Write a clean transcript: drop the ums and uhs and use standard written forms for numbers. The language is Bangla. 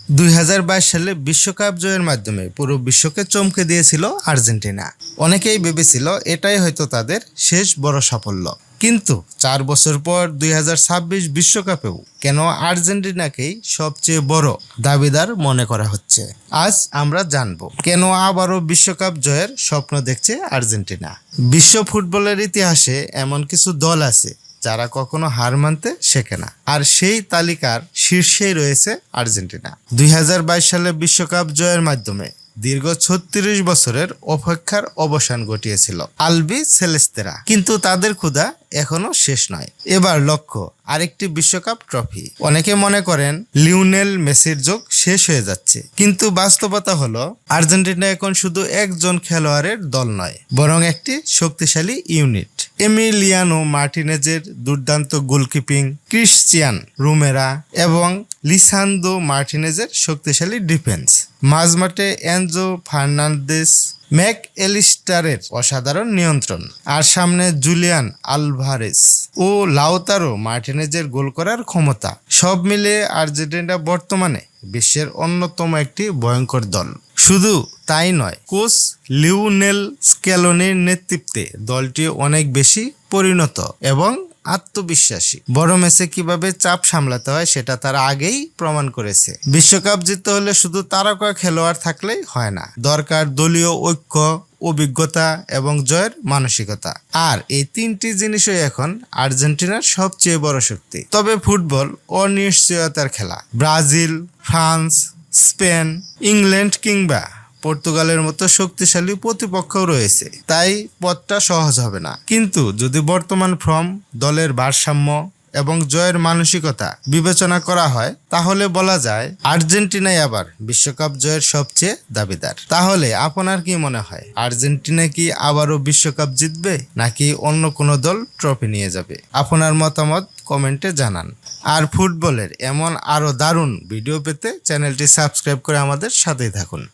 2022 সালে বিশ্বকাপ জয়ের মাধ্যমে পুরো বিশ্বকে চমকে দিয়েছিল আর্জেন্টিনা। অনেকেই ভেবেছিল এটাই হয়তো তাদের শেষ বড় সাফল্য। কিন্তু 4 বছর পর 2026 বিশ্বকাপেও কেন আর্জেন্টিনাকেই সবচেয়ে বড় দাবিদার মনে করা হচ্ছে। আজ আমরা জানব কেন আবারও বিশ্বকাপ জয়ের স্বপ্ন দেখছে আর্জেন্টিনা। বিশ্ব ফুটবলের ইতিহাসে এমন কিছু দল আছে যারা কখনো হার মানতে শেখে না, আর সেই তালিকার শীর্ষেই রয়েছে আর্জেন্টিনা। 2022 সালে বিশ্বকাপ জয়ের মাধ্যমে দীর্ঘ 36 বছরের অপেক্ষার অবসান ঘটিয়েছিল আলবি সেলেস্তেরা, কিন্তু তাদের ক্ষুধা এখনো শেষ নয়। এবার লক্ষ্য আরেকটি বিশ্বকাপ ট্রফি। অনেকে মনে করেন লিওনেল মেসির যুগ শেষ হয়ে যাচ্ছে, কিন্তু বাস্তবতা হলো আর্জেন্টিনা এখন শুধু একজন খেলোয়াড়ের দল নয়, বরং একটি শক্তিশালী ইউনিট। এমিলিয়ানো মার্টিনেজের দুর্দান্ত গোলকিপিং, ক্রিশ্চিয়ান রুমেরা এবং লিসান্দ্রো মার্টিনেজের শক্তিশালী ডিফেন্স, মাঝমাঠে এনজো ফার্নান্দেস, ম্যাক এলিস্টারের অসাধারণ নিয়ন্ত্রণ, আর সামনে জুলিয়ান আলভারেস ও লাউতারো মার্টিনেজের গোল করার ক্ষমতা, সব মিলিয়ে আর্জেন্টিনা বর্তমানে বিশ্বের অন্যতম একটি ভয়ঙ্কর দল। শুধু তাই নয়, কোচ লিওনেল স্ক্যালোনির নেতৃত্বে দলটি অনেক বেশি পরিণত এবং আত্মবিশ্বাসী। বড় ম্যাচে কিভাবে চাপ সামলাতে হয় সেটা তারা আগেই প্রমাণ করেছে। বিশ্বকাপ জিততে হলে শুধু তারকা খেলোয়াড় থাকলেই হয় না, দরকার দলীয় ঐক্য, অভিজ্ঞতা এবং জয়ের মানসিকতা। আর এই তিনটি জিনিসই এখন আর্জেন্টিনার সবচেয়ে বড় শক্তি। তবে ফুটবল অনিশ্চয়তার খেলা। ব্রাজিল, ফ্রান্স, স্পেন, ইংল্যান্ড কিংবা পর্তুগালের মতো শক্তিশালী প্রতিপক্ষও রয়েছে, তাই পথটা সহজ হবে না। কিন্তু যদি বর্তমান ফর্ম, দলের ভারসাম্য এবং জয়ের মানসিকতা বিবেচনা করা হয়, তাহলে বলা যায় আর্জেন্টিনাই আবার বিশ্বকাপ জয়ের সবচেয়ে দাবিদার। তাহলে আপনার কি মনে হয়, আর্জেন্টিনা কি আবারও বিশ্বকাপ জিতবে, নাকি অন্য কোনো দল ট্রফি নিয়ে যাবে? আপনার মতামত কমেন্টে জানান। আর ফুটবলের এমন আরো দারুণ ভিডিও পেতে চ্যানেলটি সাবস্ক্রাইব করে আমাদের সাথেই থাকুন।